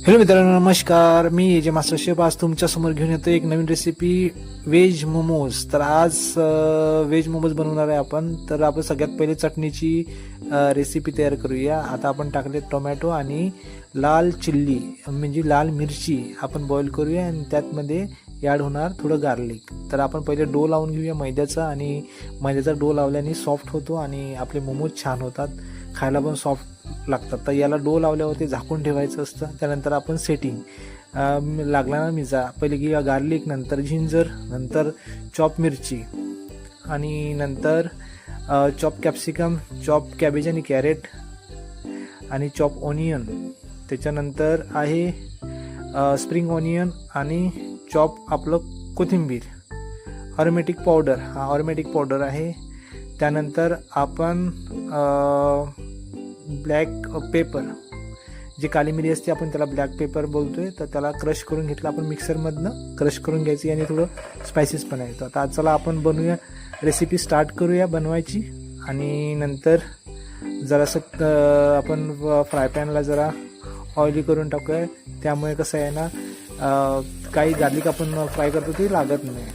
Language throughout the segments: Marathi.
हॅलो मित्रांनो, नमस्कार. मी जे मास्टर शेफ आज तुमच्यासमोर घेऊन येतो एक नवीन रेसिपी, व्हेज मोमोज. तर आज व्हेज मोमोज बनवणार आहे आपण. तर आपण सगळ्यात पहिले चटणीची रेसिपी तयार करूया. आता आपण टाकले टोमॅटो आणि लाल चिल्ली म्हणजे लाल मिरची आपण बॉईल करूया आणि त्यातमध्ये ॲड होणार थोडं गार्लिक. तर आपण पहिले डो लावून घेऊया मैद्याचा, आणि मैद्याचा डो लावल्याने सॉफ्ट होतो आणि आपले मोमोज छान होतात, खायला पण सॉफ्ट लागतात. तर याला डो लावल्यावरती झाकून ठेवायचं असतं. त्यानंतर आपण सेटिंग लागला ना मिरचा, पहिले घेऊया गार्लिक, नंतर जिंजर, नंतर चॉप मिरची, आणि नंतर चॉप कॅप्सिकम, चॉप कॅबेज आणि कॅरेट, आणि चॉप ऑनियन. त्याच्यानंतर आहे स्प्रिंग ऑनियन आणि चॉप आपलं कोथिंबीर. ऑर्गॅनिक पावडर, हा ऑर्गॅनिक पावडर आहे. त्यानंतर आपण ब्लॅक पेपर, जी काली मिरी असते आपण त्याला ब्लॅक पेपर बोलतोय, तर त्याला क्रश करून घेतलं आपण, मिक्सरमधनं क्रश करून घ्यायची आणि थोडं स्पायसेस पण येतं. आता चला आपण बनवूया, रेसिपी स्टार्ट करूया बनवायची. आणि नंतर जरासं आपण फ्राय पॅनला जरा ऑइली करून टाकूया. त्यामुळे कसं आहे ना, काही गार्लिक आपण फ्राय करतो ते लागत नाही.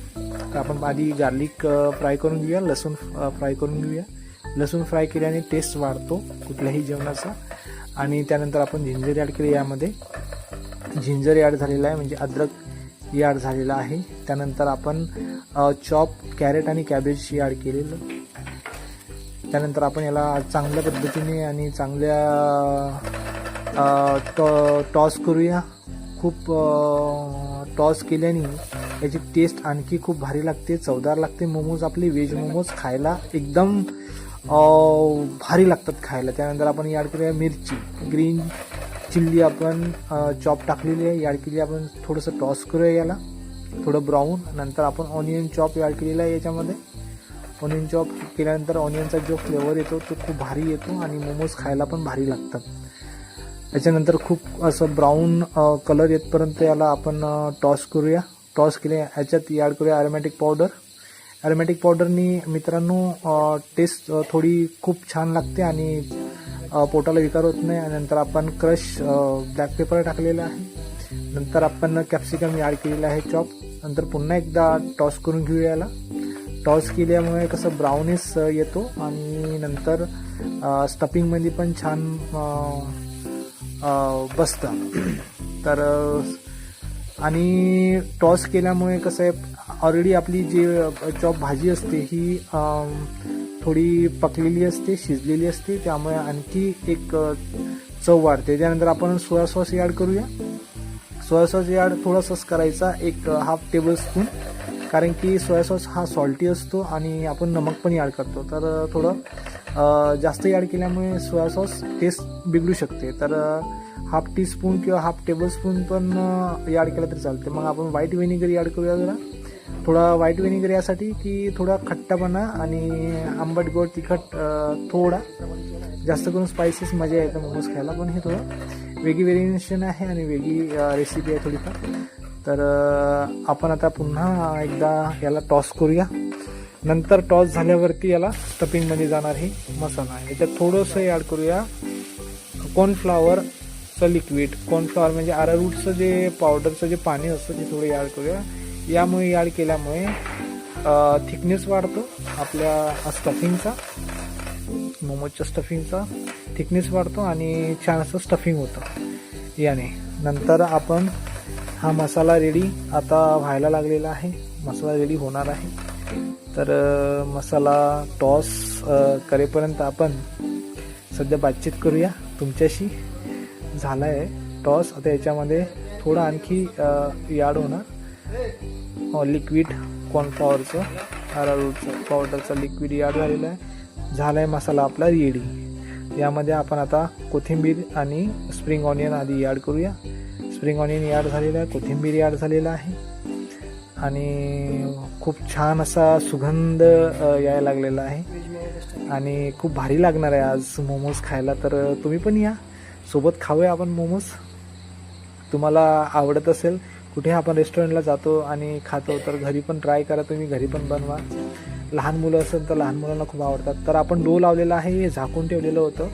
तर आपण आधी गार्लिक फ्राय करून घेऊया, लसूण फ्राय करून घेऊया. लसूण फ्राय केल्याने टेस्ट वाढतो कुठल्याही जेवणाचा. आणि त्यानंतर आपण जिंजर ॲड केले, यामध्ये जिंजर ॲड झालेला आहे म्हणजे अद्रक ॲड झालेला आहे. त्यानंतर आपण चॉप कॅरेट आणि कॅबेज ॲड केलेलं. त्यानंतर आपण याला चांगल्या पद्धतीने आणि चांगल्या टॉस करूया. खूप टॉस केल्याने याची टेस्ट आणखी खूप भारी लागते, चवदार लागते. मोमोज आपले व्हेज मोमोज खायला एकदम भारी लागतात खायला. त्यानंतर आपण ॲड करूया मिरची, ग्रीन चिल्ली आपण चॉप टाकलेली आहे, ॲड केली. आपण थोडंसं टॉस करूया याला, थोडं ब्राऊन. नंतर आपण ऑनियन चॉप ॲड केलेला आहे याच्यामध्ये. ऑनियन चॉप केल्यानंतर ऑनियनचा जो फ्लेवर येतो तो खूप भारी येतो आणि मोमोज खायला पण भारी लागतात. त्याच्यानंतर खूप असं ब्राऊन कलर येतपर्यंत याला आपण टॉस करूया. टॉस केले, याच्यात ॲड करूया अरोमॅटिक पावडर. अरोमॅटिक पावडरनी मित्रांनो टेस्ट थोडी खूप छान लागते आणि पोटाला विकार होत नाही. आणि नंतर आपण क्रश ब्लॅक पेपर टाकलेला आहे. नंतर आपण कॅप्सिकम ॲड केलेला आहे चॉप. नंतर पुन्हा एकदा टॉस करून घेऊया याला. टॉस केल्यामुळे कसं ब्राउनिश येतो आणि नंतर स्टफिंगमध्ये पण छान बसतं. तर आणि टॉस केल्यामुळे कसं आहे, ऑलरेडी आपली जी चॉप भाजी असते ही थोडी पकलेली असते, शिजलेली असते, त्यामुळे आणखी एक चव वाढते. त्यानंतर आपण सोया सॉस ॲड करूया. सोया सॉस ॲड थोडासाच करायचा, एक हाफ टेबल स्पून, कारण की सोया सॉस हा सॉल्टी असतो आणि आपण नमक पण ॲड करतो. तर थोडं जास्त ॲड केल्यामुळे सोया सॉस टेस्ट बिघडू शकते. तर हाफ टीस्पून किंवा हाफ टेबल स्पून पण ॲड केलं तरी चालते. मग आपण व्हाईट व्हिनेगर ॲड करूया जरा, थोडा व्हाईट व्हिनेगर यासाठी की थोडा खट्टापणा आणि आंबट गोड तिखट, थोडा जास्त करून स्पायसेस मजा येतं मोमोज खायला. पण हे थोडं वेगळी व्हेरिएशन आहे आणि वेगळी रेसिपी आहे थोडीफार. तर आपण आता पुन्हा एकदा याला टॉस करूया. नंतर टॉस झाल्यावरती याला स्टफिंगमध्ये जाणार हे मसाला. याच्यात थोडंसं ॲड करूया कॉर्नफ्लॉवरचं लिक्विड. कॉर्नफ्लॉवर म्हणजे अरारूटचं जे पावडरचं जे पाणी असतं ते थोडं ॲड करूया. यामुळे ॲड केल्यामुळे थिकनेस वाढतो आपल्या स्टफिंगचा, मोमोजच्या स्टफिंगचा थिकनेस वाढतो आणि छान असं स्टफिंग होतं याने. नंतर आपण हा मसाला रेडी आता व्हायला लागलेला आहे, मसाला रेडी होणार आहे. तर मसाला टॉस करेपर्यंत आपण सध्या बातचीत करूया तुमच्याशी. झाला आहे टॉस. आता याच्यामध्ये थोडं आणखी ॲड होणार लिक्विड कॉर्नफ्लॉवरचं, अरारूटचं पावडरचं लिक्विड ॲड झालेलं आहे. झाला आहे मसाला आपला रेडी. यामध्ये आपण आता कोथिंबीर आणि स्प्रिंग ऑनियन आधी ॲड करूया. स्प्रिंग ऑनियन ॲड झालेलं आहे, कोथिंबीर ॲड झालेला आहे आणि खूप छान असा सुगंध यायला लागलेला आहे आणि खूप भारी लागणार आहे आज मोमोज खायला. तर तुम्ही पण या, सोबत खाऊया आपण मोमोज. तुम्हाला आवडत असेल, कुठे आपण रेस्टॉरंटला जातो आणि खातो, तर घरी पण ट्राय करा, तुम्ही घरी पण बनवा. लहान मुलं असेल तर लहान मुलांना खूप आवडतात. तर आपण डो लावलेला आहे, हे झाकून ठेवलेलं होतं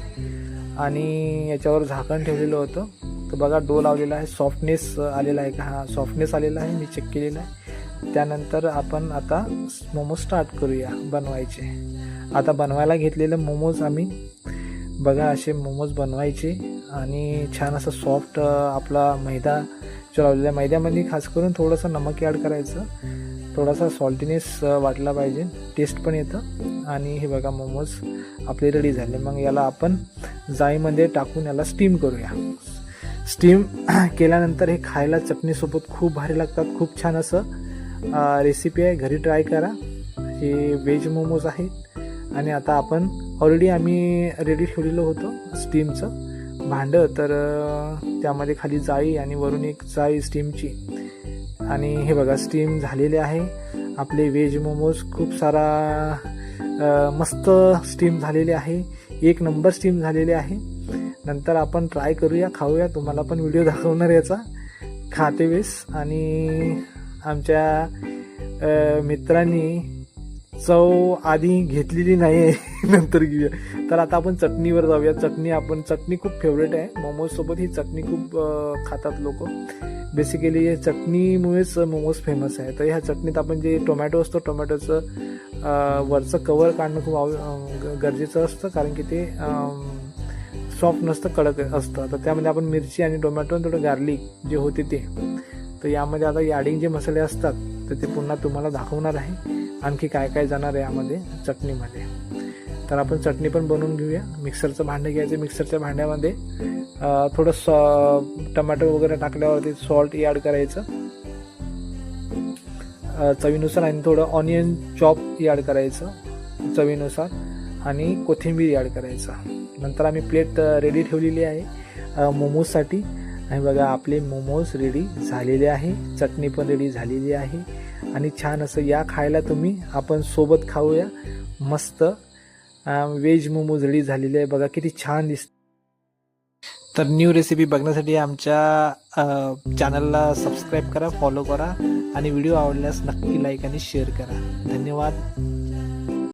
आणि याच्यावर झाकण ठेवलेलं होतं. तर बघा डो लावलेला आहे, सॉफ्टनेस आलेला आहे का, हा सॉफ्टनेस आलेला आहे, मी चेक केलेला आहे. त्यानंतर आपण आता मोमोज स्टार्ट करूया बनवायचे. आता बनवायला घेतलेलं मोमोज आम्ही बघा असे मोमोज बनवायचे आणि छान असं सॉफ्ट आपला मैदा जो लावलेला आहे, मैद्यामध्ये खास करून थोडंसं नमक ॲड करायचं, थोडासा सॉल्टीनेस वाटला पाहिजे, टेस्ट पण येतं. आणि हे बघा मोमोज आपले रेडी झाले. मग याला आपण जाळीमध्ये टाकून याला स्टीम करूया. स्टीम केल्यानंतर हे खायला चटणीसोबत खूप भारी लागतात. खूप छान असं रेसिपी आहे, घरी ट्राय करा. हे व्हेज मोमोज आहेत. आणि आता आपण ऑलरेडी आम्ही रेडी ठेवलेलं होतं स्टीमचं भांडं, तर त्यामध्ये खाली जाळी आणि वरून एक जाळी स्टीमची. आणि हे बघा स्टीम झालेले आहे आपले व्हेज मोमोज. खूप सारा मस्त स्टीम झालेले आहे, एक नंबर स्टीम झालेले आहे. नंतर आपण ट्राय करूया, खाऊया, तुम्हाला पण व्हिडिओ दाखवणार याचा खाते वेळेस. आणि आमच्या मित्रांनी चव आधी घेतलेली नाही आहे, नंतर घेऊया. तर आता आपण चटणीवर जाऊया. चटणी खूप फेवरेट आहे. मोमोजसोबत ही चटणी खूप खातात लोक. बेसिकली चटणीमुळेच मोमोज फेमस आहे. तर ह्या चटणीत आपण जे टोमॅटो असतो, टोमॅटोचं वरचं कवर काढणं खूप गरजेचं असतं, कारण की ते सॉफ्ट नसतं, कडक असतं. तर त्यामध्ये आपण मिरची आणि टोमॅटो आणि थोडं गार्लिक जे होते ते. तर यामध्ये आता ॲडिंग जे मसाले असतात तर ते पुन्हा तुम्हाला दाखवणार आहे, आणखी काय काय जाणार आहे यामध्ये चटणीमध्ये. तर आपण चटणी पण बनवून घेऊया. मिक्सरचं भांडं घ्यायचं, मिक्सरच्या भांड्यामध्ये थोडं टमाटर वगैरे टाकल्यावरती सॉल्ट ॲड करायचं चवीनुसार, आणि थोडं ऑनियन चॉप ॲड करायचं चवीनुसार, आणि कोथिंबीर ॲड करायचं. नंतर आम्ही प्लेट रेडी ठेवलेली आहे मोमोजसाठी. आणि बघा आपले मोमोज रेडी झालेले आहे, चटणी पण रेडी झालेली आहे. आणि छान असं या खायला तुम्ही आपण सोबत खाऊया. मस्त व्हेज मोमोज रेडी झालेले आहे. बघा किती छान दिसतं. तर न्यू रेसिपी बघण्यासाठी आमच्या चॅनलला सबस्क्राईब करा, फॉलो करा, आणि व्हिडिओ आवडल्यास नक्की लाईक आणि शेअर करा. धन्यवाद.